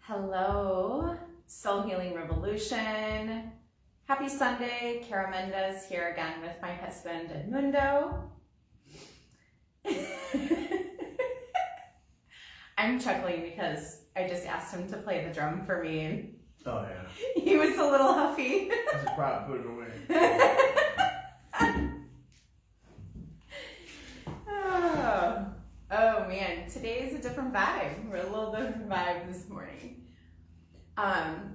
Hello, Soul Healing Revolution. Happy Sunday. Cara Mendez here again with my husband Edmundo. I'm chuckling because I just asked him to play the drum for me and oh yeah, he was a little huffy. I should probably put it away. Oh man, today is a different vibe. We're a little different vibe this morning.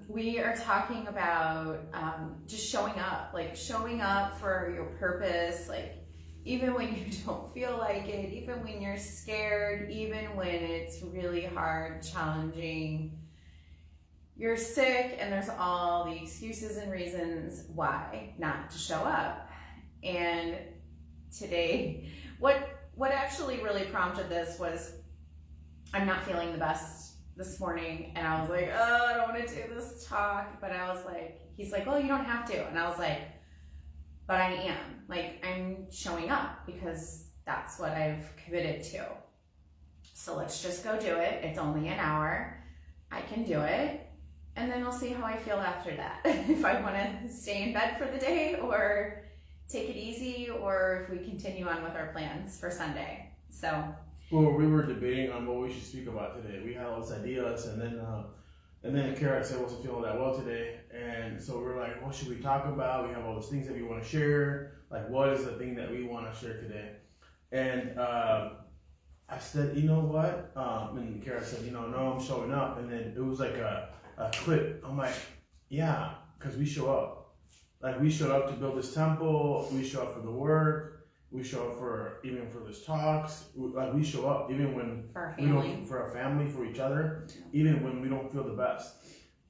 We are talking about just showing up, like showing up for your purpose, like even when you don't feel like it, even when you're scared, even when it's really hard, challenging, you're sick, and there's all the excuses and reasons why not to show up. And today, what actually really prompted this was I'm not feeling the best this morning, and I was like, oh, I don't want to do this talk, but I was like, he's like, well, you don't have to, and I was like, but I am, like, I'm showing up because that's what I've committed to. So let's just go do it. It's only an hour. I can do it, and then I'll see how I feel after that. If I want to stay in bed for the day or take it easy, or if we continue on with our plans for Sunday. So well, we were debating on what we should speak about today. We had all these ideas, and then Cara said, wasn't feeling that well today, and so we're like, what should we talk about? We have all those things that we want to share. Like, what is the thing that we want to share today? And I said, you know what? And Cara said, no, I'm showing up. And then it was like a clip. I'm like, yeah, because we show up. Like, we showed up to build this temple. We show up for the work. We show up for even for these talks. Like, we show up even when we don't, for our family, for each other, even when we don't feel the best,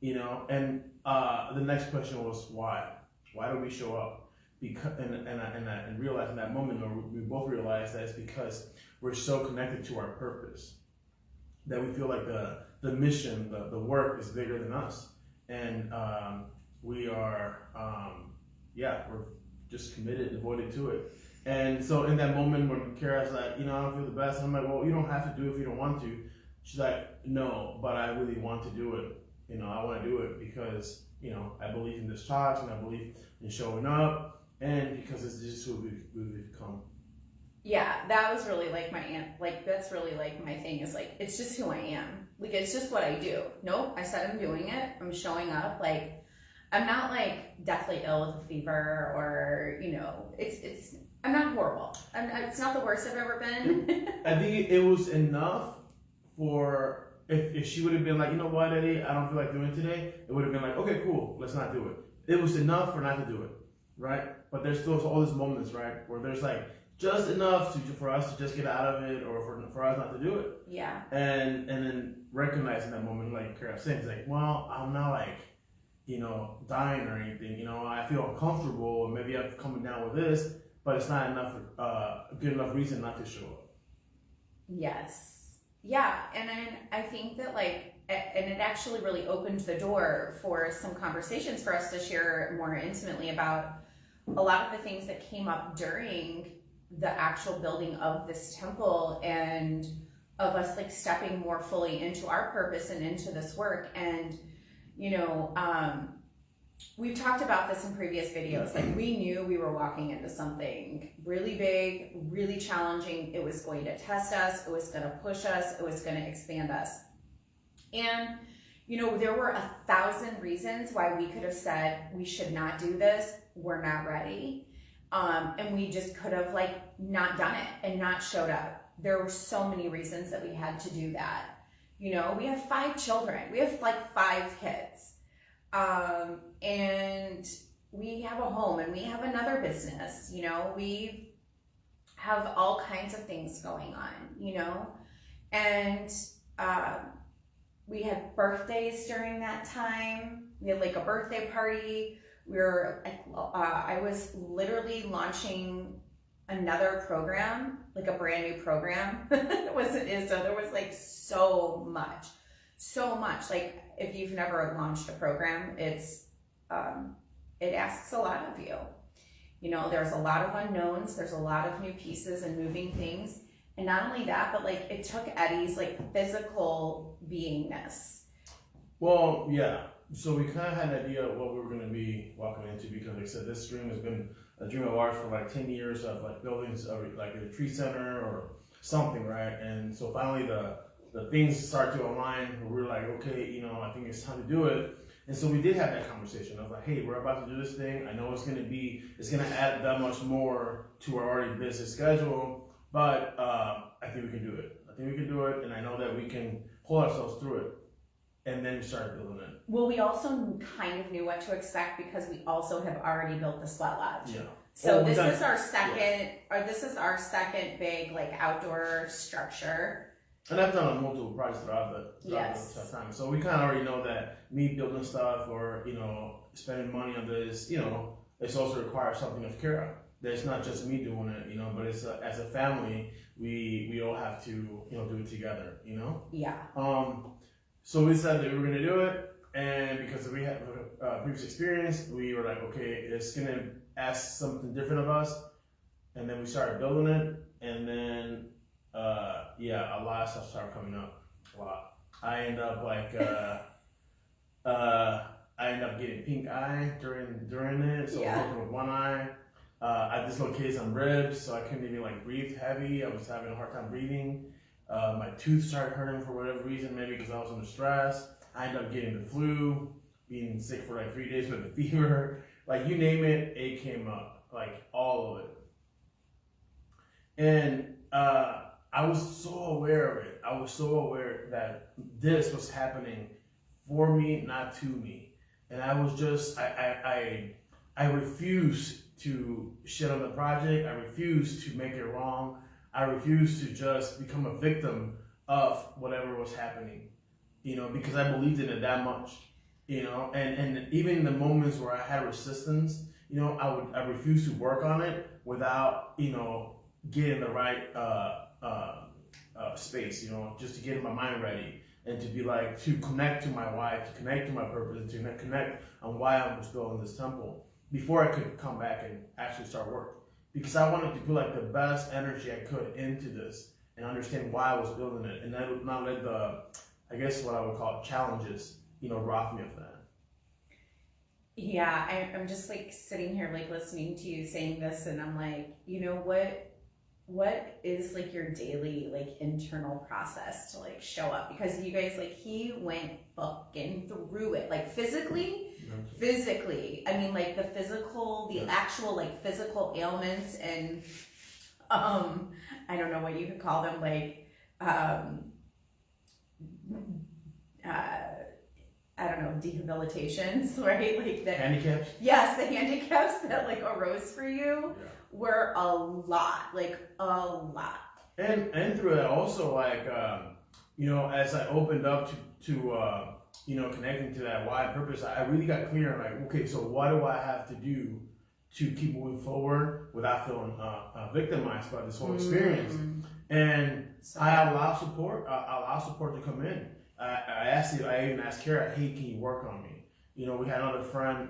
And the next question was why? Why do we show up? Because and realize in that moment, we both realized that it's because we're so connected to our purpose that we feel like the mission, the work is bigger than us, and we are we're just committed, devoted to it. And so in that moment when Cara's like, I don't feel the best, I'm like, well, you don't have to do it if you don't want to. She's like, no, but I really want to do it. I want to do it because, I believe in this talks, and I believe in showing up, and because it's just who we've become. Yeah, that was really like that's really like my thing is like, it's just who I am. Like, it's just what I do. Nope, I said I'm doing it. I'm showing up. Like, I'm not like deathly ill with a fever or, I'm not horrible. It's not the worst I've ever been. I think it was enough for, if she would have been like, you know what, Eddie, I don't feel like doing it today, it would have been like, okay, cool, let's not do it. It was enough for not to do it, right? But there's still all these moments, right, where there's like just enough for us to just get out of it, or for us not to do it. Yeah. And then recognizing that moment, like Cara was saying, it's like, well, I'm not like, dying or anything. I feel uncomfortable, and maybe I'm coming down with this, but it's not enough, good enough reason not to show up. Yes. Yeah. And I think that and it actually really opened the door for some conversations for us to share more intimately about a lot of the things that came up during the actual building of this temple, and of us like stepping more fully into our purpose and into this work. And we've talked about this in previous videos. Like, we knew we were walking into something really big, really challenging. It was going to test us. It was going to push us. It was going to expand us. And, there were 1,000 reasons why we could have said, we should not do this. We're not ready. And we just could have not done it and not showed up. There were so many reasons that we had to do that. We have 5 children. We have 5 kids. And we have a home, and we have another business, we have all kinds of things going on, and, we had birthdays during that time. We had a birthday party. I was literally launching another program, a brand new program. So there was so much, if you've never launched a program, it asks a lot of you. There's a lot of unknowns, there's a lot of new pieces and moving things. And not only that, but it took Eddie's physical beingness Well, yeah. So we kind of had an idea of what we were going to be walking into because, like I said, this dream has been a dream of ours for like 10 years of like building like a retreat center or something, right? And so finally the things start to align. We were like, okay, you know, I think it's time to do it. And so we did have that conversation. I was like, hey, we're about to do this thing. I know it's going to add that much more to our already busy schedule, but I think we can do it. I think we can do it, and I know that we can pull ourselves through it. And then we started building it. Well, we also kind of knew what to expect because we also have already built the sweat lodge. Yeah. So this is our second big like outdoor structure. And I've done multiple projects throughout the time. So we kind of already know that me building stuff or, you know, spending money on this, you know, it's also requires something of Cara. That it's not just me doing it, you know, but it's as a family, we all have to, you know, do it together, you know? Yeah. So we decided that we were going to do it. And because we had previous experience, we were like, okay, it's going to ask something different of us. And then we started building it. And then, a lot of stuff started coming up. A lot. I end up like, I end up getting pink eye during it. So I was working with one eye. I dislocated some ribs, so I couldn't even like breathe heavy. I was having a hard time breathing. My tooth started hurting for whatever reason, maybe because I was under stress. I ended up getting the flu, being sick for like 3 days with a fever. Like you name it, it came up, like all of it. And I was so aware of it. I was so aware that this was happening for me, not to me. And I was just, I refused to shit on the project. I refused to make it wrong. I refused to just become a victim of whatever was happening, you know, because I believed in it that much, you know, and even in the moments where I had resistance, you know, I refused to work on it without, you know, getting the right space, you know, just to get my mind ready and to be like, to connect to my why, to connect to my purpose, and to connect on why I was building this temple before I could come back and actually start work. Because I wanted to put like the best energy I could into this and understand why I was building it, and that would not let the, I guess what I would call challenges, you know, rob me of that. Yeah, I'm just like sitting here like listening to you saying this, and I'm like, you know, what is like your daily like internal process to like show up? Because you guys, like, he went fucking through it, like physically, I mean, like the actual like physical ailments and I don't know what you could call them, like I don't know, debilitations, right? Like the handicaps. Yes, the handicaps that like arose for you were a lot. And through that also, like you know, as I opened up to you know, connecting to that why purpose, I really got clear on like, okay, so what do I have to do to keep moving forward without feeling victimized by this whole experience? And I allow support. I allow support to come in. I even asked Cara, hey, can you work on me? You know, we had another friend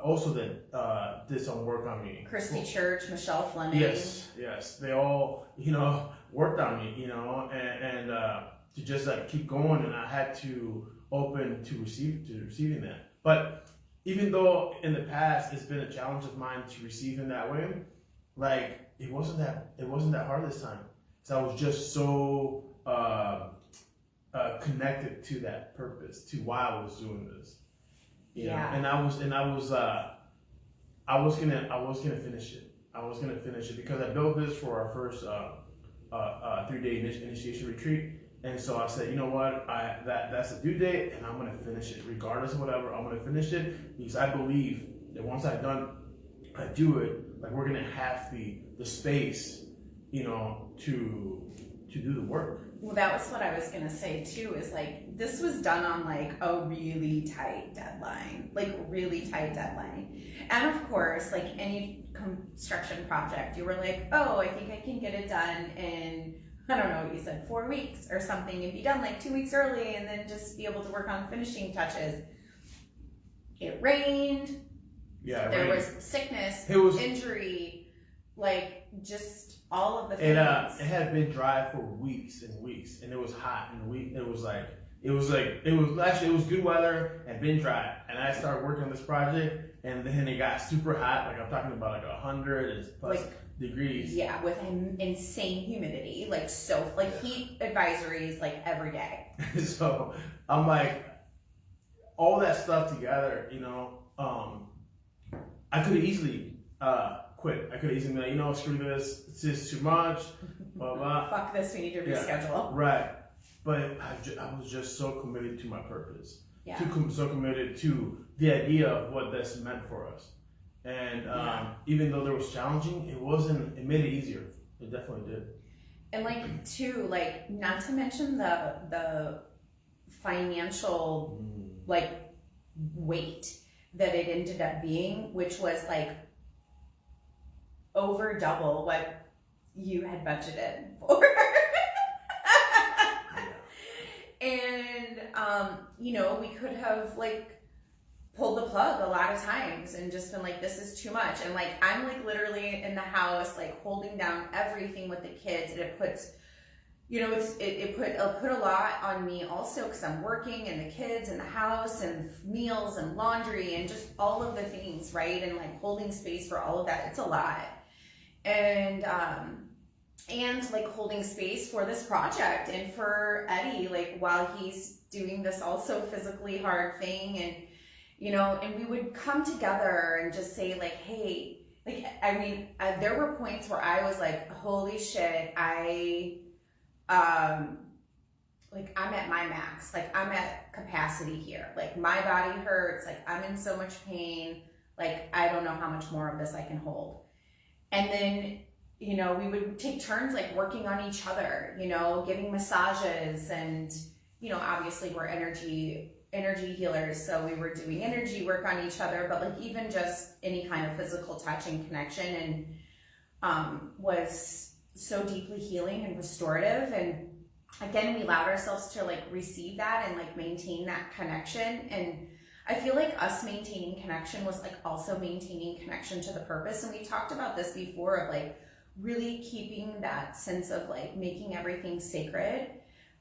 also that did some work on me. Christy Church, Michelle Fleming. Yes. They all, you know, worked on me, you know, and to just like keep going, and I had to open to receiving that. But even though in the past it's been a challenge of mine to receive in that way, like it wasn't that hard this time. So I was just so connected to that purpose, to why I was doing this. You know? And I was gonna finish it. I was gonna finish it because I built this for our first 3-day initiation retreat. And so I said, you know what, that's the due date, and I'm gonna finish it regardless of whatever. I'm gonna finish it because I believe that once I do it, like we're gonna have the space, you know, to do the work. Well, that was what I was gonna say too, is like this was done on like a really tight deadline. And of course, like any construction project, you were like, oh, I think I can get it done in, I don't know what you said, 4 weeks or something, and be done like 2 weeks early, and then just be able to work on finishing touches. It rained. Yeah, there was sickness, injury, like just all of the things. It had been dry for weeks and weeks, and it was hot, and it was like It was good weather and been dry. And I started working on this project, and then it got super hot. Like I'm talking about like 100 plus degrees. Yeah, with an insane humidity, heat advisories like every day. So I'm like, all that stuff together, I could have easily quit. I could have easily been like, screw this, it's just too much, blah, blah. Fuck this, we need to reschedule. Right. But I was just so committed to my purpose. Yeah. So committed to the idea of what this meant for us. And even though there was challenging, it made it easier. It definitely did. And not to mention the financial weight that it ended up being, which was over double what you had budgeted for. And we could have pulled the plug a lot of times and just been like, this is too much. And I'm literally in the house holding down everything with the kids, and it puts it put a lot on me also, because I'm working and the kids and the house and meals and laundry and just all of the things, right? And holding space for all of that, it's a lot. And holding space for this project and for Eddie, while he's doing this also physically hard thing. And and we would come together and just say hey, there were points where I was like, holy shit, I'm at my max, I'm at capacity here. My body hurts, I'm in so much pain, I don't know how much more of this I can hold. And then, we would take turns working on each other, giving massages, and, obviously we're energy healers, so we were doing energy work on each other, but even just any kind of physical touch and connection, and was so deeply healing and restorative. And again, we allowed ourselves to receive that and maintain that connection. And I feel us maintaining connection was also maintaining connection to the purpose. And we talked about this before of really keeping that sense of making everything sacred,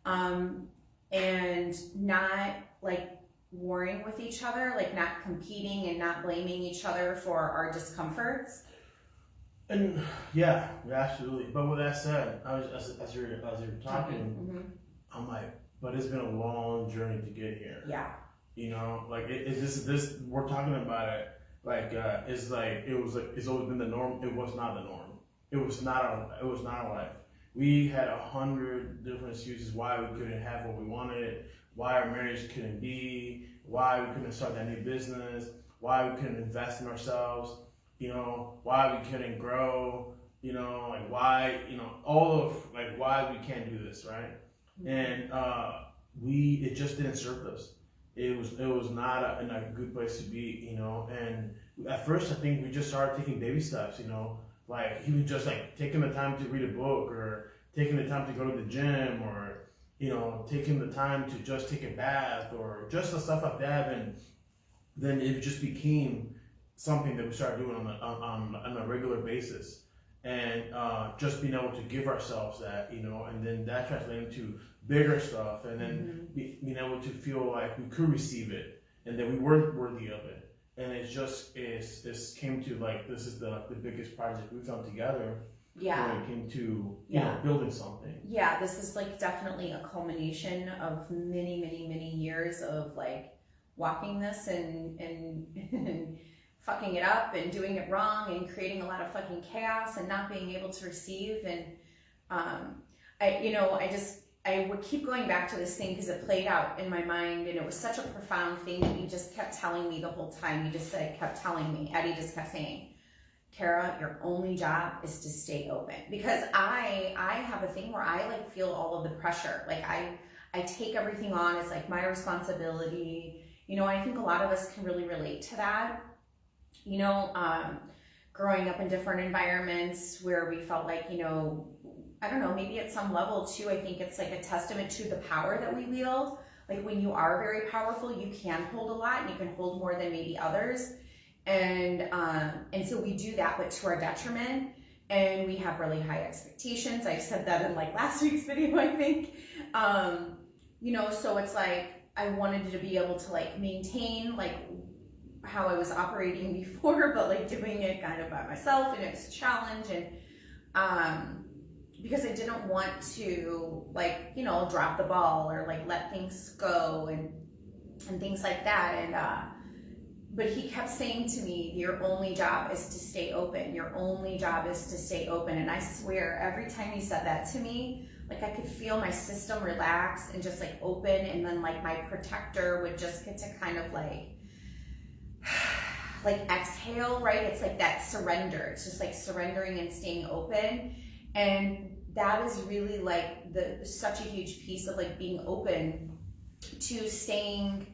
and not warring with each other, not competing and not blaming each other for our discomforts. And yeah, absolutely. But with that said, I was as you're talking, Mm-hmm. I'm like, but it's been a long journey to get here. Yeah. It's this we're talking about it it's always been the norm. It was not the norm. It was not our life. We had 100 different excuses why we couldn't have what we wanted, why our marriage couldn't be, why we couldn't start that new business, why we couldn't invest in ourselves, why we couldn't grow, why, why we can't do this, right? Mm-hmm. And it just didn't serve us. It was not in a good place to be, and at first I think we just started taking baby steps, even just taking the time to read a book, or taking the time to go to the gym, or taking the time to just take a bath, or just the stuff like that. And then it just became something that we started doing on a regular basis, and just being able to give ourselves that, and then that translated into bigger stuff, and then being able to feel like we could receive it, and that we weren't worthy of it. And this came to this is the biggest project we've done together. Yeah. When it came to building something. Yeah, this is definitely a culmination of many, many, many years of walking this and fucking it up and doing it wrong and creating a lot of fucking chaos and not being able to receive. And I would keep going back to this thing because it played out in my mind, and it was such a profound thing that you just kept telling me the whole time. You just kept telling me, Eddie just kept saying, Cara, your only job is to stay open. Because I have a thing where I feel all of the pressure. I take everything on as my responsibility. I think a lot of us can really relate to that. Growing up in different environments where we felt I don't know, maybe at some level too, I think it's a testament to the power that we wield. When you are very powerful, you can hold a lot, and you can hold more than maybe others. And so we do that, but to our detriment, and we have really high expectations. I said that in last week's video, I think. so it's like I wanted to be able to like maintain like how I was operating before, but like doing it kind of by myself, and it's a challenge. And because I didn't want to like, drop the ball or like let things go and things like that. And but he kept saying to me, your only job is to stay open. Your only job is to stay open. And I swear, every time he said that to me, like I could feel my system relax and just like open. And then like my protector would just get to kind of like exhale, right? It's like that surrender. It's just like surrendering and staying open. And that is really like such a huge piece of like being open to staying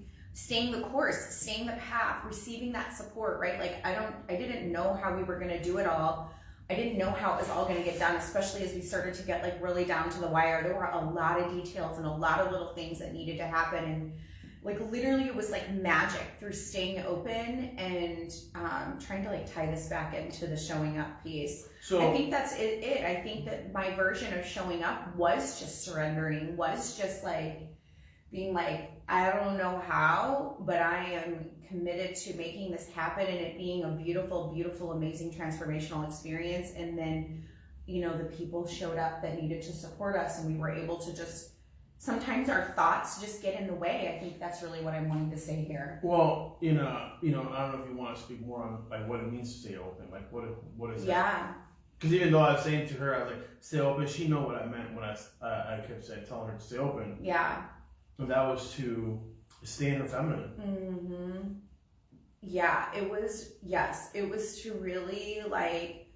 the course, staying the path, receiving that support, right? Like I didn't know how we were going to do it all. I didn't know how it was all going to get done, especially as we started to get like really down to the wire. There were a lot of details and a lot of little things that needed to happen. And like literally it was like magic through staying open and trying to like tie this back into the showing up piece. So I think that's it. I think that my version of showing up was just surrendering, was just like being like, I don't know how, but I am committed to making this happen and it being a beautiful, beautiful, amazing transformational experience. And then, the people showed up that needed to support us, and we were able to just, sometimes our thoughts just get in the way. I think that's really what I'm wanting to say here. Well, I don't know if you want to speak more on like what it means to stay open. Like what is that? Yeah. Because even though I was saying to her, I was like, stay open, she know what I meant when I kept saying, telling her to stay open. Yeah. And that was to stay in her feminine. Mm-hmm. Yeah, it was, yes. It was to really like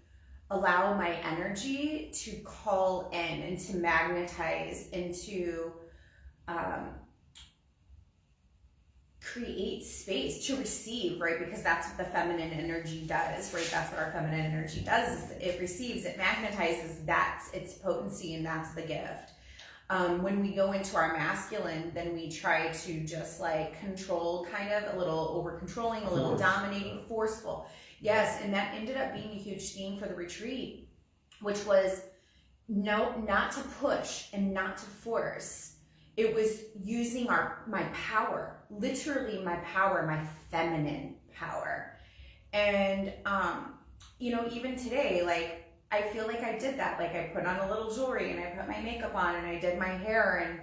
allow my energy to call in and to magnetize and to create space to receive, right? Because that's what the feminine energy does, right? That's what our feminine energy does. Is it receives, it magnetizes. That's its potency, and that's the gift. When we go into our masculine, then we try to just like control, kind of a little over controlling, a little dominating, forceful. Yes, and that ended up being a huge theme for the retreat, which was not to push and not to force. It was using my power, literally my power, my feminine power. And even today, like I feel like I did that. Like I put on a little jewelry and I put my makeup on and I did my hair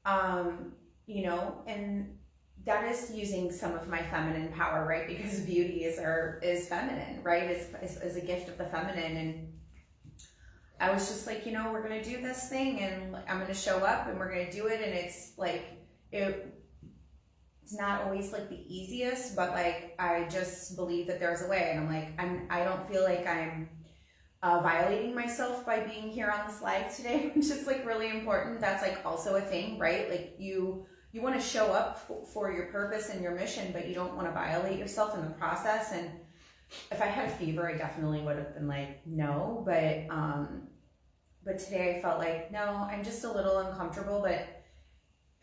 and and that is using some of my feminine power, right? Because beauty is feminine, right? Is a gift of the feminine. And I was just like, we're gonna do this thing and I'm gonna show up and we're gonna do it. And it's like it's not always like the easiest, but like I just believe that there's a way. And I'm like, I don't feel like I'm violating myself by being here on this live today, which is like really important. That's like also a thing, right? Like you want to show up for your purpose and your mission, but you don't want to violate yourself in the process. And if I had a fever, I definitely would have been like, no, but today I felt like, no, I'm just a little uncomfortable, but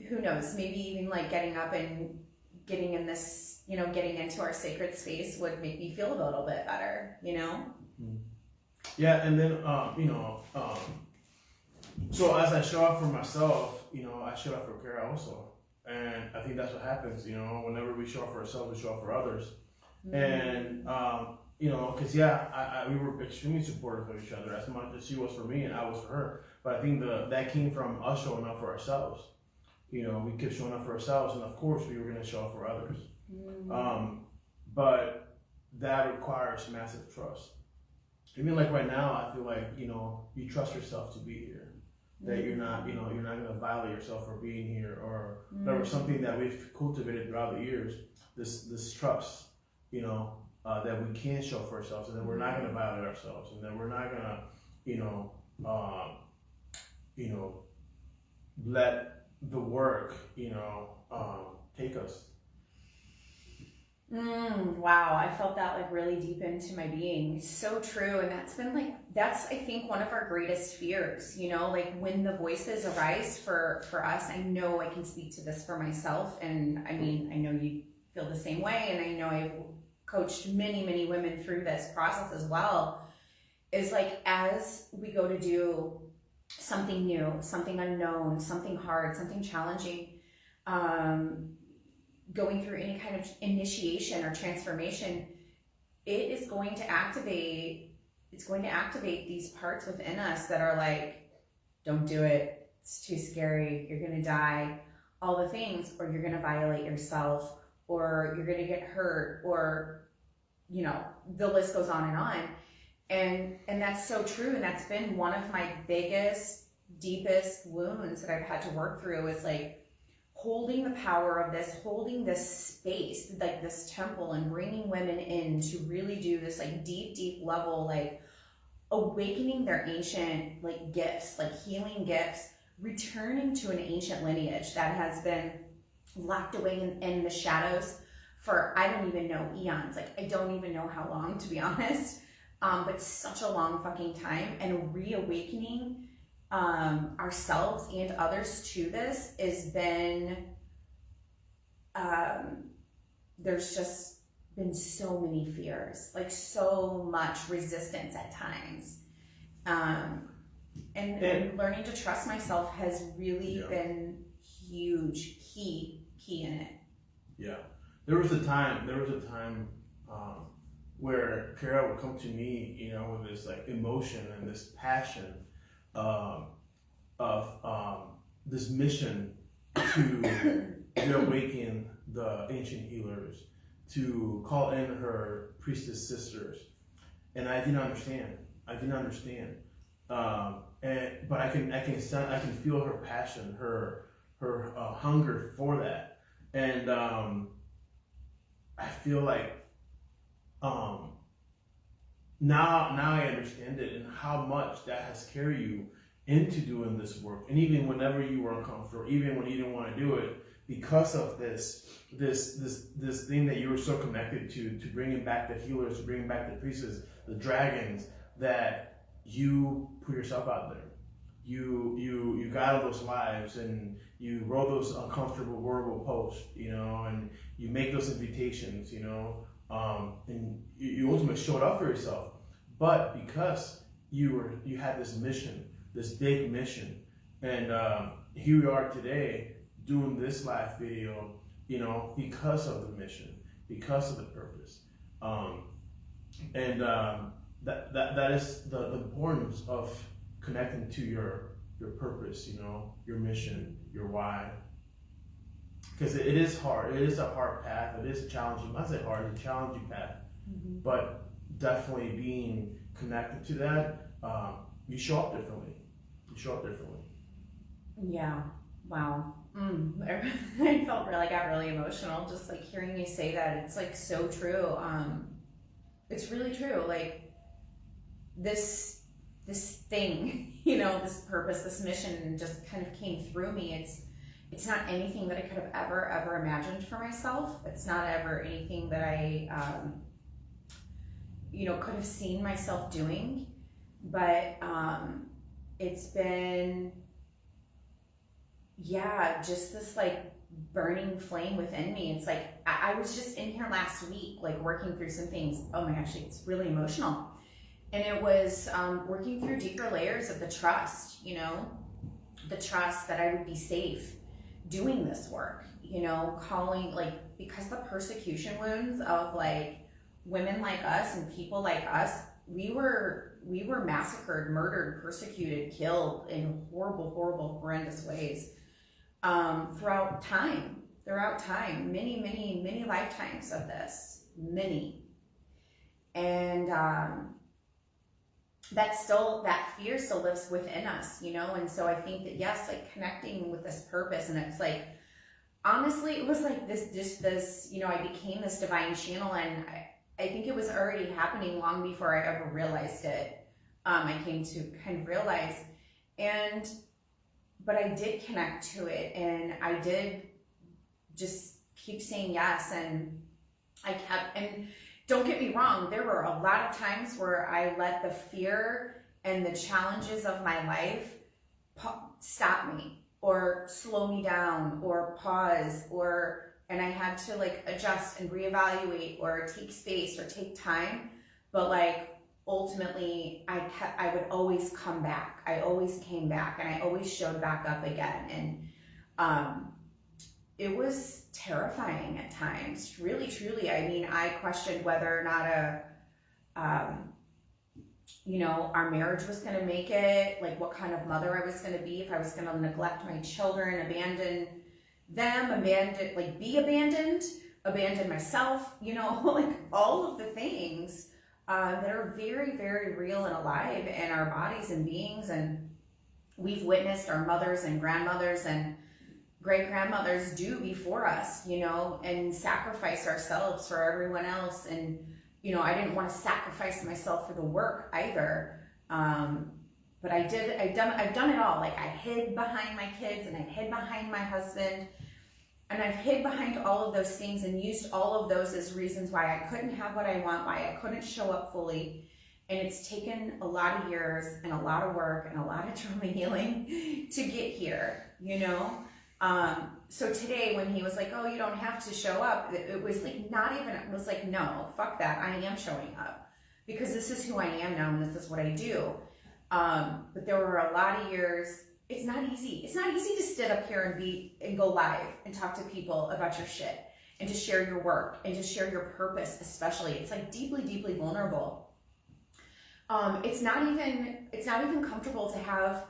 who knows, maybe even like getting up and getting in this, getting into our sacred space would make me feel a little bit better, Mm-hmm. Yeah, and then, so as I show up for myself, I show up for Cara also. And I think that's what happens, whenever we show up for ourselves, we show up for others. Mm-hmm. And, because, we were extremely supportive of each other, as much as she was for me and I was for her. But I think that came from us showing up for ourselves. We kept showing up for ourselves, and of course we were going to show up for others. Mm-hmm. But that requires massive trust. Even like right now, I feel like, you trust yourself to be here. That you're not going to violate yourself for being here, or whatever, something that we've cultivated throughout the years, this trust, that we can show for ourselves, and that we're not going to violate ourselves, and that we're not going to, let the work, take us. Wow, I felt that like really deep into my being. It's so true. And that's I think one of our greatest fears, like when the voices arise for us. I know I can speak to this for myself, and I mean, I know you feel the same way, and I know I've coached many, many women through this process as well, is like as we go to do something new, something unknown, something hard, something challenging, going through any kind of initiation or transformation, it is going to activate, these parts within us that are like, don't do it, it's too scary, you're gonna die, all the things, or you're gonna violate yourself, or you're gonna get hurt, or, you know, the list goes on. And that's so true. And that's been one of my biggest, deepest wounds that I've had to work through, is like holding the power of this, holding this space, like this temple, and bringing women in to really do this like deep level, like awakening their ancient like gifts, like healing gifts, returning to an ancient lineage that has been locked away in the shadows for, I don't even know, eons. Like, I don't even know how long, to be honest. But such a long fucking time, and reawakening ourselves and others to this has been, there's just been so many fears, like so much resistance at times. And learning to trust myself has really been huge, key in it. Yeah. There was a time where Cara would come to me, you know, with this like emotion and this passion of this mission to reawaken the ancient healers, to call in her priestess sisters, and I didn't understand. But I can feel her passion, her hunger for that, and I feel like now I understand it, and how much that has carried you into doing this work, and even whenever you were uncomfortable, even when you didn't want to do it, because of this thing that you were so connected to bringing back the healers, to bringing back the priestesses, the dragons, that you put yourself out there. You got all those lives, and you wrote those uncomfortable, verbal posts, you know, and you make those invitations, you know, and you ultimately showed up for yourself. But because you had this mission, this big mission, and here we are today doing this live video, you know, because of the mission, because of the purpose, that is the importance of connecting to your purpose, you know, your mission, your why. Because it is hard. It is a hard path. It is a challenging. I say hard. It's a challenging path. Mm-hmm. But definitely being connected to that, you show up differently. Yeah. Wow. I got really emotional just like hearing you say that. It's like so true. It's really true. Like this thing, you know, this purpose, this mission just kind of came through me. It's not anything that I could have ever imagined for myself. It's not ever anything that I, you know, could have seen myself doing. But it's been, just this like burning flame within me. It's like, I was just in here last week, like working through some things. Oh my gosh, it's really emotional. And it was working through deeper layers of the trust, you know, the trust that I would be safe doing this work, you know, calling, like, because the persecution wounds of like women like us and people like us, we were massacred, murdered, persecuted, killed in horrible, horrendous ways throughout time, many lifetimes of this, many. And that fear still lives within us, you know. And so I think that, yes, like connecting with this purpose, and it's like, honestly, it was like this, you know, I became this divine channel, and I think it was already happening long before I ever realized it. I came to kind of realize, but I did connect to it, and I did just keep saying yes, and I kept, and don't get me wrong, there were a lot of times where I let the fear and the challenges of my life stop me, or slow me down, or pause, and I had to like adjust and reevaluate, or take space, or take time. But like ultimately I would always come back. I always came back, and I always showed back up again. And it was terrifying at times, really, truly. I mean, I questioned whether or not our marriage was going to make it, like what kind of mother I was going to be, if I was going to neglect my children, abandon them, abandon myself, like all of the things that are very, very real and alive in our bodies and beings. And we've witnessed our mothers and grandmothers and great grandmothers do before us, and sacrifice ourselves for everyone else. And I didn't want to sacrifice myself for the work either. But I've done it all. Like, I hid behind my kids, and I hid behind my husband, and I've hid behind all of those things and used all of those as reasons why I couldn't have what I want, why I couldn't show up fully. And it's taken a lot of years and a lot of work and a lot of trauma healing to get here, So today when he was like, oh, you don't have to show up, it was like, it was like, no, fuck that. I am showing up because this is who I am now, and this is what I do. But there were a lot of years. It's not easy. It's not easy to sit up here and go live and talk to people about your shit and to share your work and to share your purpose, especially. It's like deeply, deeply vulnerable. It's not even comfortable to have,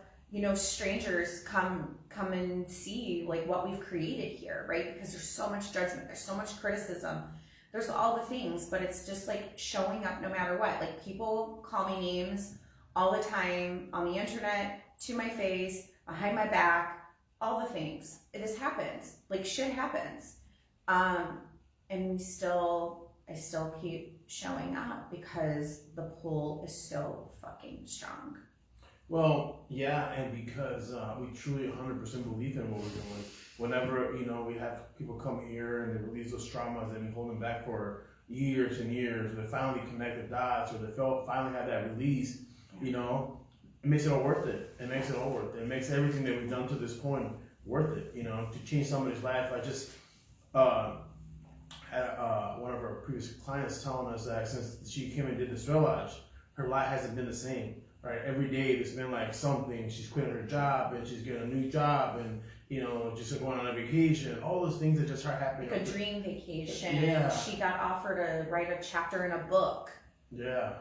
strangers come and see like what we've created here, right? Because there's so much judgment, there's so much criticism, there's all the things, but it's just like showing up no matter what. Like, people call me names all the time on the internet, to my face, behind my back, all the things. This happens. Like, shit happens. And I still keep showing up because the pull is so fucking strong. Well, yeah, and because we truly 100% believe in what we're doing. Whenever, we have people come here and they release those traumas and hold them back for years and years, or they finally connect the dots, or they finally have that release, it makes it all worth it. It makes it all worth it. It makes everything that we've done to this point worth it, to change somebody's life. I just had one of our previous clients telling us that since she came and did the Strelage, her life hasn't been the same. Right, every day there's been like something. She's quitting her job and she's getting a new job, and just going on a vacation. All those things that just start happening. Like a dream vacation. Yeah. She got offered to write a chapter in a book. Yeah.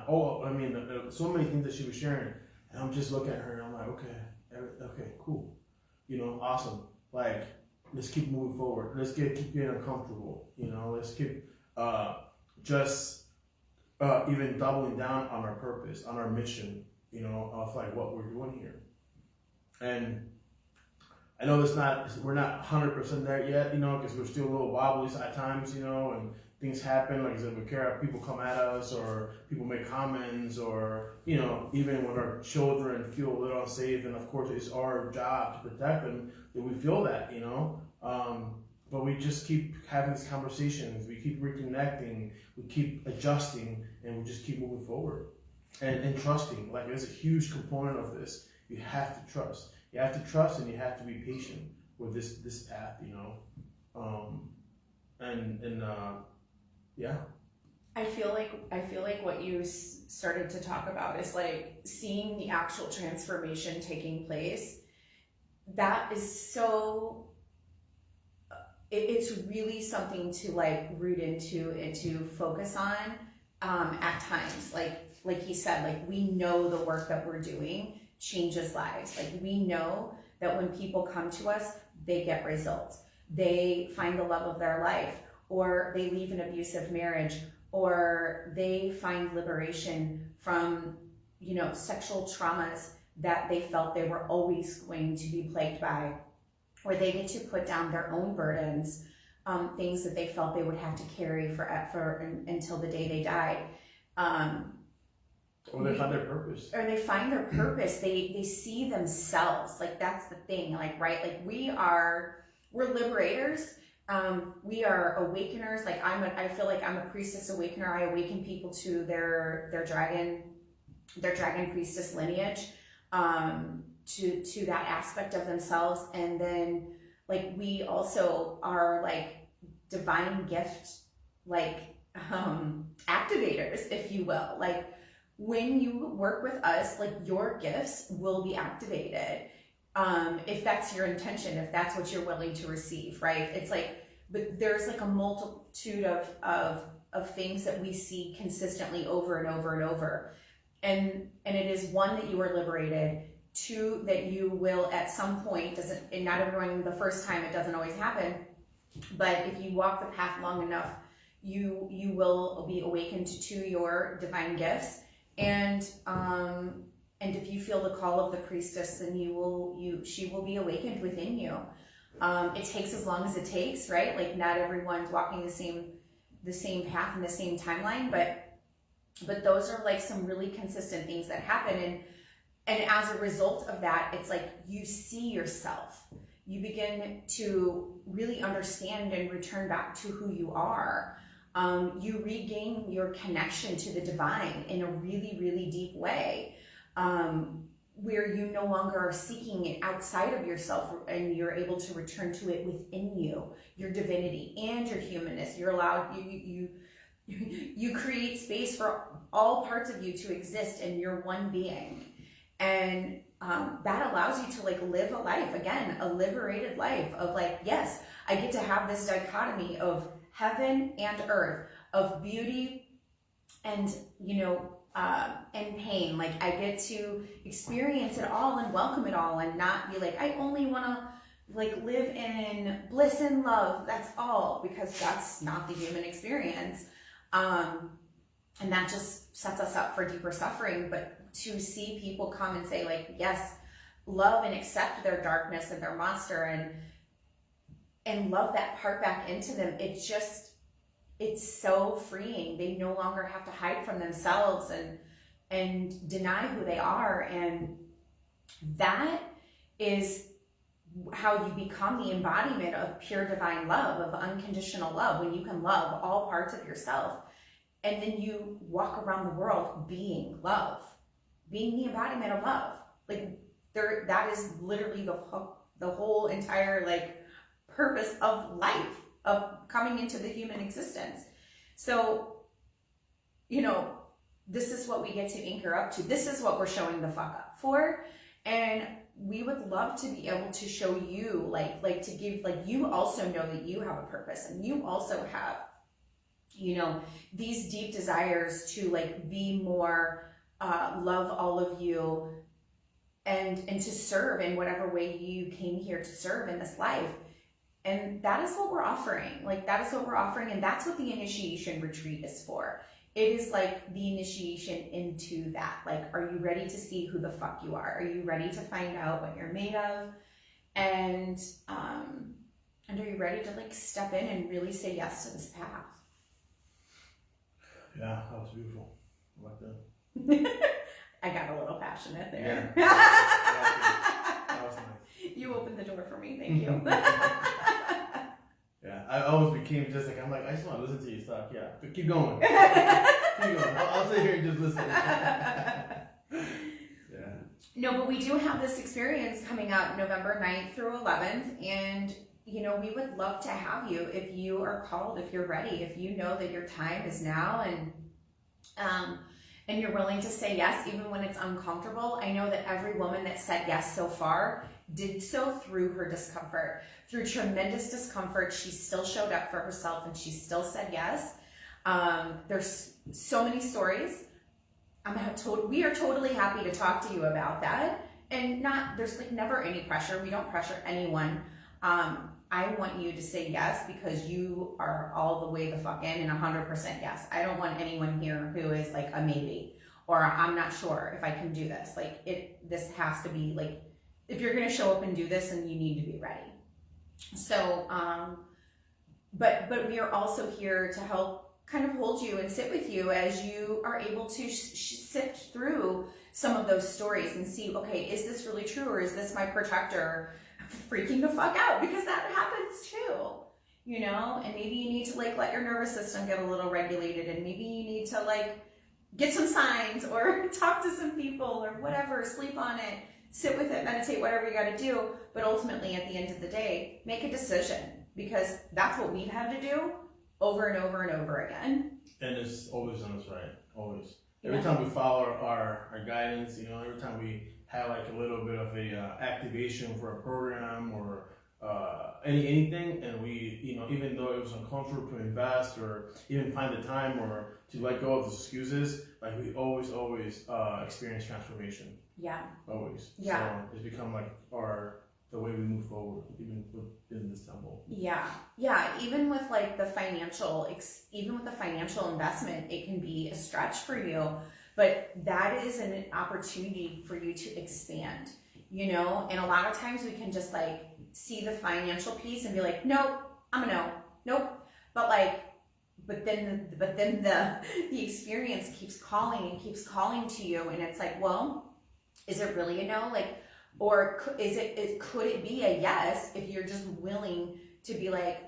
Oh, I mean, so many things that she was sharing, and I'm just looking at her and I'm like, okay, cool. Awesome. Like, let's keep moving forward. Let's keep getting uncomfortable. Let's keep even doubling down on our purpose, on our mission, of like what we're doing here. And I know we're not 100% there yet, because we're still a little wobbly at times, and things happen. Like I said, with Cara, people come at us, or people make comments, or, even when our children feel a little unsafe, and of course it's our job to protect them, that we feel that, but we just keep having these conversations, we keep reconnecting, we keep adjusting, and we just keep moving forward. And trusting, like, there's a huge component of this. You have to trust. You have to trust, and you have to be patient with this path, yeah. I feel like what you started to talk about is like seeing the actual transformation taking place. That is so. It's really something to like root into and to focus on at times. Like he said, like, we know the work that we're doing changes lives. Like, we know that when people come to us, they get results. They find the love of their life, or they leave an abusive marriage, or they find liberation from, sexual traumas that they felt they were always going to be plagued by, or they get to put down their own burdens, things that they felt they would have to carry until the day they died. Or they find their purpose. Or they find their purpose. They see themselves. Like, that's the thing. Like, right? Like, we're liberators. We are awakeners. Like, I feel like I'm a priestess awakener. I awaken people to their dragon priestess lineage, to that aspect of themselves. And then, like, we also are like divine gift, like, activators, if you will. Like, when you work with us, like your gifts will be activated. If that's your intention, if that's what you're willing to receive, right? It's like, but there's like a multitude of things that we see consistently over and over and over. And it is one, that you are liberated. Two, that you will at some point, and not everyone the first time, it doesn't always happen, but if you walk the path long enough, you will be awakened to your divine gifts. And if you feel the call of the priestess, then she will be awakened within you. It takes as long as it takes, right? Like not everyone's walking the same path and the same timeline, but those are like some really consistent things that happen. And as a result of that, it's like you see yourself. You begin to really understand and return back to who you are. You regain your connection to the divine in a really, really deep way, where you no longer are seeking it outside of yourself, and you're able to return to it within you, your divinity and your humanness. You're allowed, you create space for all parts of you to exist, and you're one being. And that allows you to like live a life, again, a liberated life of like, yes, I get to have this dichotomy of heaven and earth, of beauty and, and pain. Like I get to experience it all and welcome it all, and not be like, I only want to like live in bliss and love. That's all, because that's not the human experience. And that just sets us up for deeper suffering. But to see people come and say like, yes, love and accept their darkness and their monster, and love that part back into them, it's so freeing. They no longer have to hide from themselves and deny who they are. And that is how you become the embodiment of pure divine love, of unconditional love, when you can love all parts of yourself. And then you walk around the world being love, being the embodiment of love. Like that is literally the whole entire like purpose of life, of coming into the human existence. So, this is what we get to anchor up to. This is what we're showing the fuck up for. And we would love to be able to show you, like to give, like, you also know that you have a purpose, and you also have, these deep desires to like be more, love all of you, and to serve in whatever way you came here to serve in this life. And that is what we're offering. Like, that is what we're offering. And that's what the initiation retreat is for. It is like the initiation into that. Like, are you ready to see who the fuck you are? Are you ready to find out what you're made of? And are you ready to like step in and really say yes to this path? Yeah, that was beautiful. I like that. I got a little passionate there. Yeah. That was nice. You opened the door for me. Thank you. Yeah, I always became just like, I'm like, I just want to listen to you talk. Yeah, but keep going. Keep going. I'll sit here and just listen. Yeah. No, but we do have this experience coming up November 9th through 11th. And, we would love to have you if you are called, if you're ready, if you know that your time is now, and you're willing to say yes, even when it's uncomfortable. I know that every woman that said yes so far did so through her discomfort. Through tremendous discomfort, she still showed up for herself, and she still said yes. There's so many stories. We are totally happy to talk to you about that. And there's like never any pressure. We don't pressure anyone. I want you to say yes because you are all the way the fuck in and 100% yes. I don't want anyone here who is like a maybe, or I'm not sure if I can do this. Like this has to be like, if you're going to show up and do this, then you need to be ready. So, but we are also here to help kind of hold you and sit with you as you are able to sift through some of those stories and see, okay, is this really true, or is this my protector freaking the fuck out? Because that happens too, and maybe you need to like let your nervous system get a little regulated, and maybe you need to like get some signs or talk to some people or whatever, sleep on it, sit with it, meditate, whatever you got to do. But ultimately at the end of the day, make a decision, because that's what we've had to do over and over and over again. And it's always done us right. Always. every time we follow our guidance, you know, every time we have like a little bit of a activation for a program or anything, and we, you know, even though it was uncomfortable to invest or even find the time or to let go of the excuses, like we always experience transformation. Yeah. Always. Yeah. So it's become like the way we move forward, even within this temple. Yeah. Yeah. Even with like the financial investment, it can be a stretch for you, but that is an opportunity for you to expand, you know? And a lot of times we can just like see the financial piece and be like, nope, I'm a no, nope. But then the experience keeps calling to you, and it's like, well, is it really a no? Like, or could it be a yes if you're just willing to be like,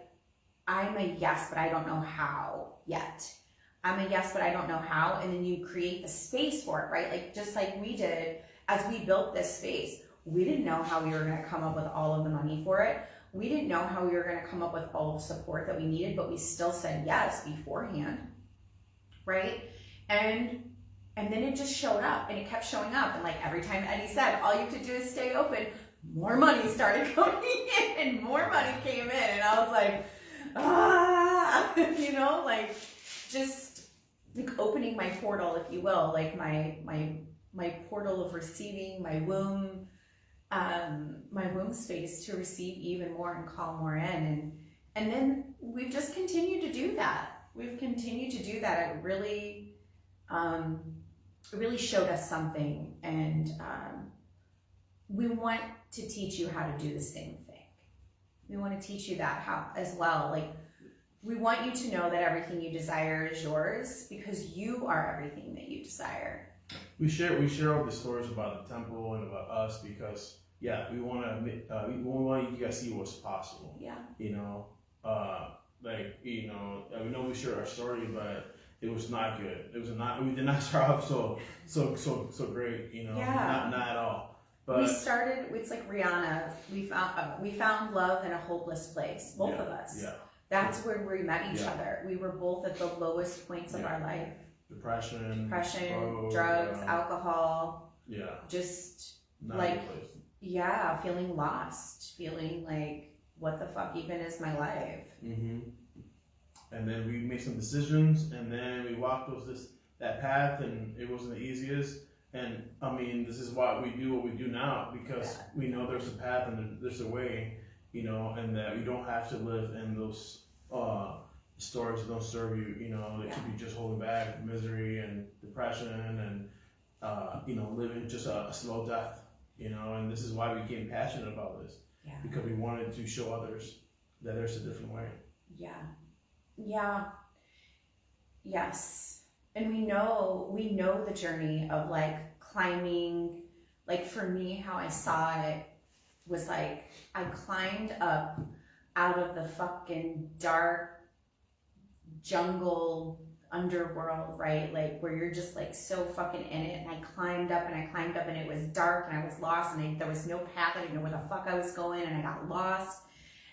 I'm a yes, but I don't know how yet. I'm a yes, but I don't know how. And then you create the space for it, right? Like, just like we did as we built this space. We didn't know how we were going to come up with all of the money for it. We didn't know how we were going to come up with all the support that we needed, but we still said yes beforehand, right? And then it just showed up, and it kept showing up. And like every time Eddie said, all you have to do is stay open, more money started coming in, and more money came in. And I was like, you know, like just like opening my portal, if you will, like my portal of receiving, my womb space to receive even more and call more in. And then we've just continued to do that. We've continued to do that. It really showed us something, and we want to teach you how to do the same thing. We want to teach you that how as well. Like, we want you to know that everything you desire is yours, because you are everything that you desire. We share all the stories about the temple and about us because we want you guys to see what's possible. Yeah. You know, like, you know, we know we share our story, but it was not good. We did not start off so great. You know, not at all. But it's like Rihanna. We found love in a hopeless place. Both of us. Yeah. That's where we met each other. We were both at the lowest points of our life. Depression, drugs, alcohol. Yeah. Just not like, feeling lost, feeling like, what the fuck even is my life? Mm-hmm. And then we made some decisions, and then we walked that path, and it wasn't the easiest. And I mean, this is why we do what we do now, because we know there's a path and there's a way, you know, and that we don't have to live in those stories that don't serve you, you know, that keep you just holding back, misery and depression and, you know, living just a slow death, you know. And this is why we became passionate about this, because we wanted to show others that there's a different way. Yeah. Yes. And we know the journey of like climbing. Like, for me, how I saw it was like, I climbed up out of the fucking dark jungle underworld, right? Like, where you're just like so fucking in it. And I climbed up and it was dark and I was lost and there was no path. I didn't know where the fuck I was going, and I got lost.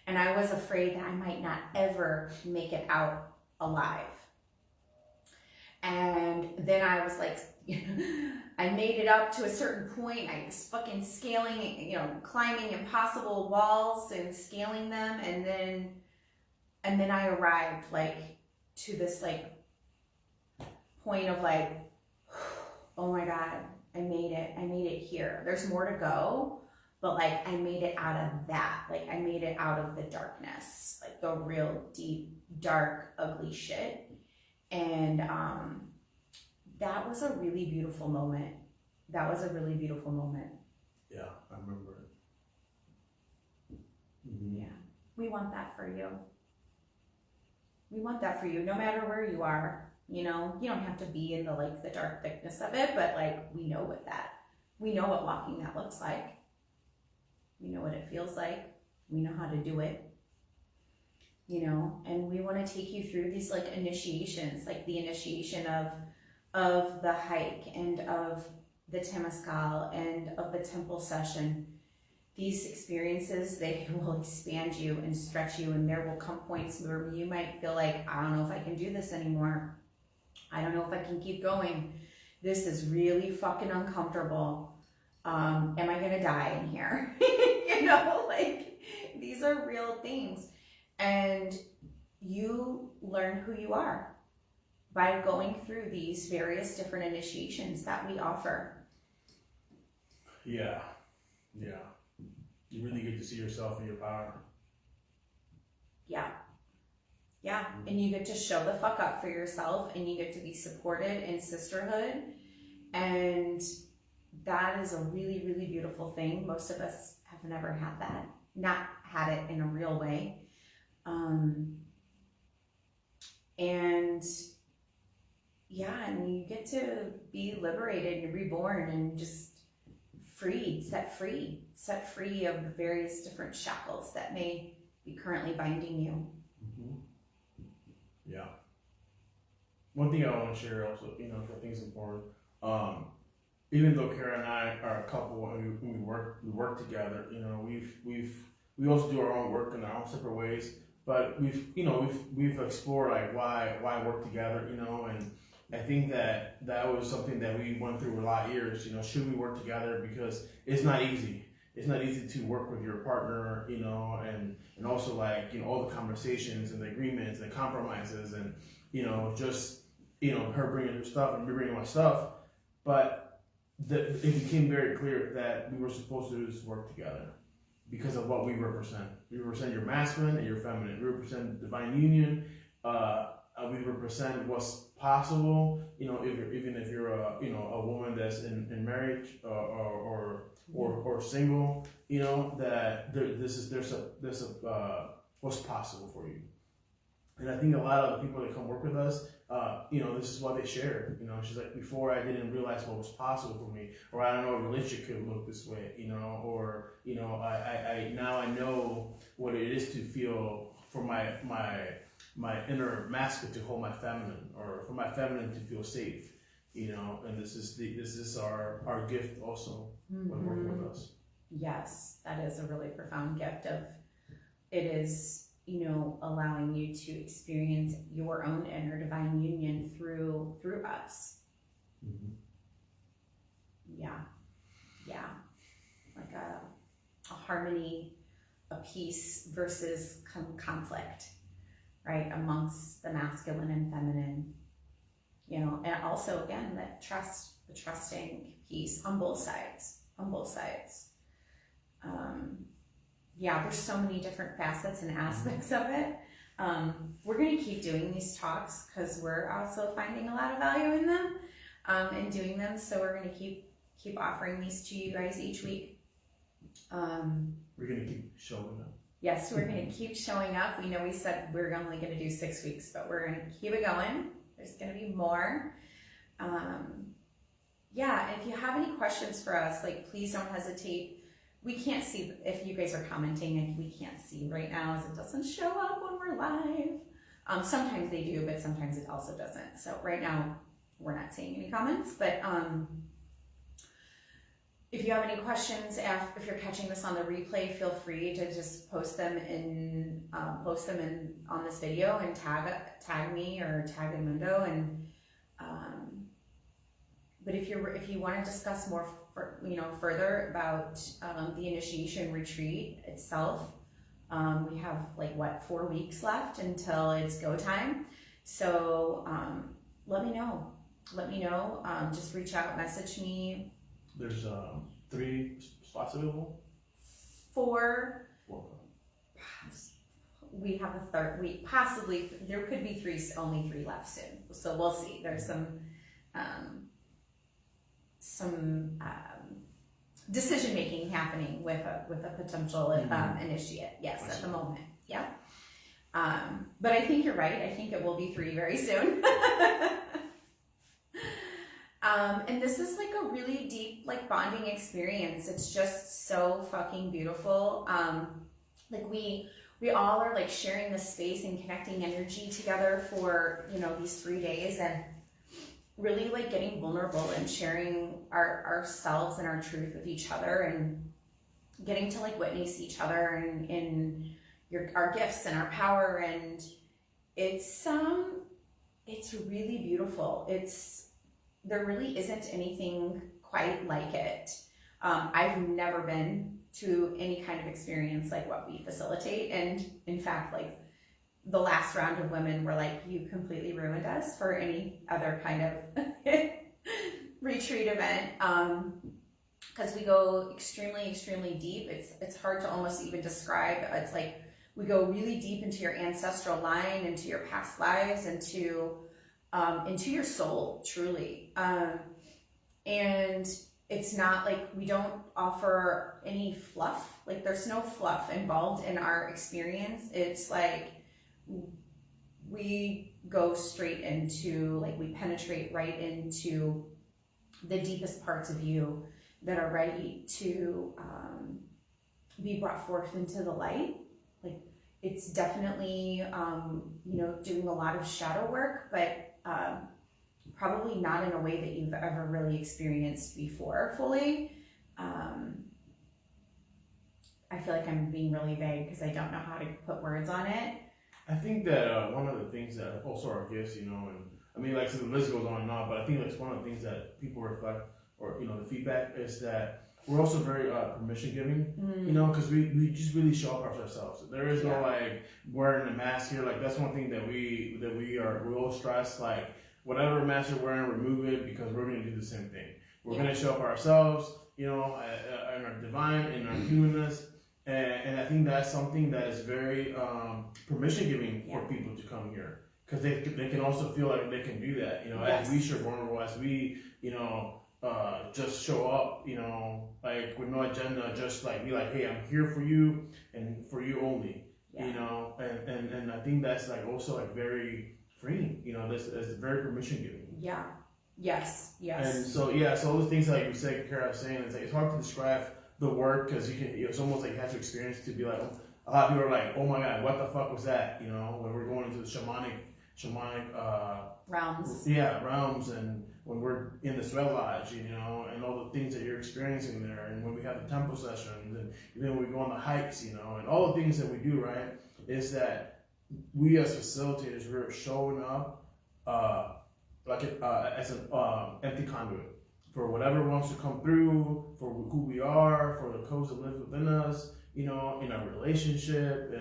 And I was afraid that I might not ever make it out alive. And then I was like, I made it up to a certain point. I was fucking scaling, you know, climbing impossible walls and scaling them. And then I arrived like to this like point of like, oh my God, I made it here. There's more to go, but like I made it out of that. Like I made it out of the darkness, like the real deep, dark, ugly shit. And that was a really beautiful moment. Yeah, I remember it. Mm-hmm. Yeah, we want that for you. No matter where you are. You know, you don't have to be in the dark thickness of it, but like we know what walking that looks like. We know what it feels like. We know how to do it. You know, and we want to take you through these like initiations, like the initiation of the hike and of the Temescal and of the temple session. These experiences, they will expand you and stretch you, and there will come points where you might feel like, I don't know if I can do this anymore. I don't know if I can keep going. this is really fucking uncomfortable. Am I gonna die in here? You know, like, these are real things. And you learn who you are by going through these various different initiations that we offer. Yeah. You really get to see yourself and your power. Yeah. And you get to show the fuck up for yourself, and you get to be supported in sisterhood. And that is a really, really beautiful thing. Most of us have never had that, not had it in a real way. And you get to be liberated and reborn and just freed, set free of the various different shackles that may be currently binding you. Yeah. One thing I want to share also, I think is important. Even though Cara and I are a couple and we work together, we also do our own work in our own separate ways. But we've explored like why work together, and I think that was something that we went through a lot of years. Should we work together? Because it's not easy. It's not easy to work with your partner, and also like all the conversations and the agreements and the compromises and just her bringing her stuff and me bringing my stuff. But it became very clear that we were supposed to just work together because of what we represent. We represent your masculine and your feminine. We represent divine union. We represent what's possible. Even if you're a woman that's in marriage or single, that there's a what's possible for you. And I think a lot of the people that come work with us, this is what they share. She's like, before I didn't realize what was possible for me, or I don't know a relationship could look this way, or I now I know what it is to feel for my inner masculine to hold my feminine, or for my feminine to feel safe, and this is our gift also when working with us. Yes, that is a really profound gift of it is. Allowing you to experience your own inner divine union through us. Yeah. Like a harmony, a peace versus conflict, right? Amongst the masculine and feminine, and also again, the trusting piece on both sides. There's so many different facets and aspects of it. We're going to keep doing these talks because we're also finding a lot of value in them and doing them. So we're going to keep offering these to you guys each week. We're going to keep showing up. Yes, we're going to keep showing up. We know we said we're only going to do 6 weeks, but we're going to keep it going. There's going to be more. And if you have any questions for us, please don't hesitate. We can't see if you guys are commenting, and we can't see right now as it doesn't show up when we're live. Sometimes they do, but sometimes it also doesn't. So right now we're not seeing any comments, but if you have any questions, if you're catching this on the replay, feel free to just post them in on this video and tag me or tag Edmundo. And but if you want to discuss more further about the initiation retreat itself, we have 4 weeks left until it's go time. So let me know. Just reach out, message me. There's 3 spots available. 4. We have a third week. Possibly there could be 3. Only 3 left soon. So we'll see. There's some decision making happening with a potential initiate. Yes, at the moment. Yeah. But I think you're right. I think it will be 3 very soon. And this is a really deep bonding experience. It's just so fucking beautiful. We all are sharing this space and connecting energy together for these 3 days, and really getting vulnerable and sharing ourselves and our truth with each other, and getting to witness each other and in our gifts and our power. And it's really beautiful. there really isn't anything quite like it. I've never been to any kind of experience like what we facilitate. And in fact, like the last round of women were like, you completely ruined us for any other kind of retreat event. Because we go extremely, extremely deep. It's hard to almost even describe. It's like we go really deep into your ancestral line, into your past lives, into your soul, truly. And it's not like we don't offer any fluff. Like there's no fluff involved in our experience. It's like we go straight into, like we penetrate right into the deepest parts of you that are ready to be brought forth into the light. Like it's definitely, doing a lot of shadow work, but probably not in a way that you've ever really experienced before fully. I feel like I'm being really vague because I don't know how to put words on it. I think that one of the things that also our gifts, and I mean, like, so the list goes on and on, but I think that's one of the things that people reflect, or, the feedback is that we're also very permission giving, because we just really show up as ourselves. There is no like wearing a mask here. Like that's one thing that we all stress, like whatever mask you're wearing, remove it, because we're going to do the same thing. We're going to show up ourselves, in our divine, in our humanness. And I think that's something that is very permission giving for people to come here, because they can also feel like they can do that, as we show vulnerable, as we, just show up, like with no agenda, just like be like, hey, I'm here for you and for you only, and I think that's like also like very freeing, this is very permission giving. Yeah. Yes. And so so all the things like you said, Cara was saying, it's like it's hard to describe the work, because it's almost like you have to experience to be like, a lot of people are like, oh my god, what the fuck was that, when we're going into the shamanic realms. Realms, and when we're in the sweat lodge, and all the things that you're experiencing there, and when we have the temple sessions, and even when we go on the hikes, and all the things that we do, right, is that we as facilitators, we're showing up as an empty conduit for whatever wants to come through, for who we are, for the codes that live within us, in our relationship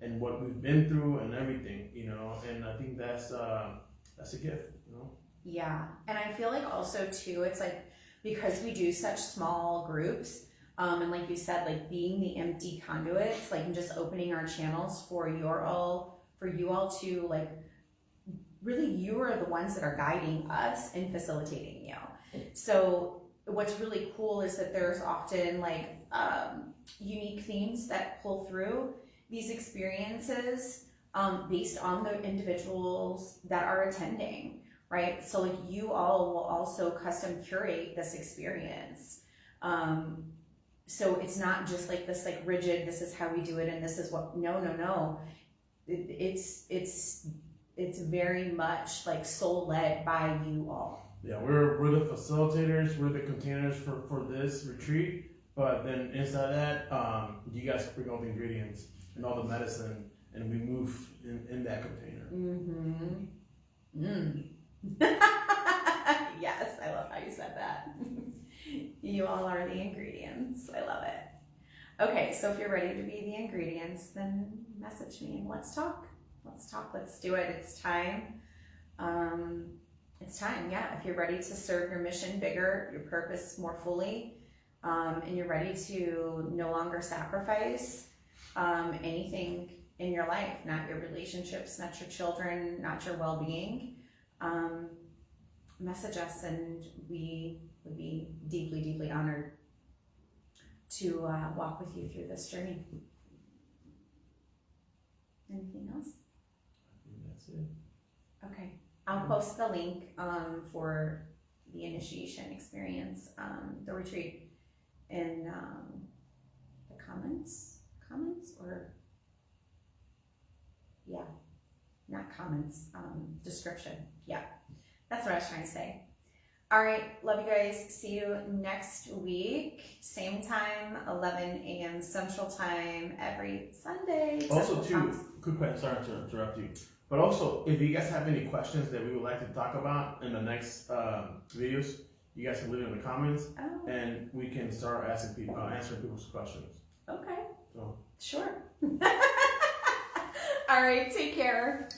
and what we've been through and everything, and I think that's a gift, Yeah, and I feel like also too, it's like because we do such small groups, and like you said, like being the empty conduits, like just opening our channels for you all to like, really you are the ones that are guiding us and facilitating you. So what's really cool is that there's often like unique themes that pull through these experiences based on the individuals that are attending, right? So like you all will also custom curate this experience. So it's not just like this like rigid, this is how we do it and this is what, no. It's very much like soul led by you all. Yeah, we're the facilitators, we're the containers for this retreat, but then inside that, you guys bring all the ingredients and all the medicine, and we move in that container. Yes, I love how you said that. You all are the ingredients. I love it. Okay, so if you're ready to be the ingredients, then message me and let's talk. Let's do it. It's time. It's time, yeah. If you're ready to serve your mission bigger, your purpose more fully, and you're ready to no longer sacrifice anything in your life, not your relationships, not your children, not your well-being, message us and we would be deeply, deeply honored to walk with you through this journey. Anything else? I think that's it. Okay. I'll post the link for the initiation experience, the retreat, in the comments or, yeah, not comments, description. Yeah, that's what I was trying to say. All right, love you guys. See you next week, same time, 11 a.m. Central Time every Sunday. Also, too, quick question, sorry to interrupt you. But also, if you guys have any questions that we would like to talk about in the next videos, you guys can leave it in the comments, and we can start asking people, answering people's questions. Okay. So. Sure. All right. Take care.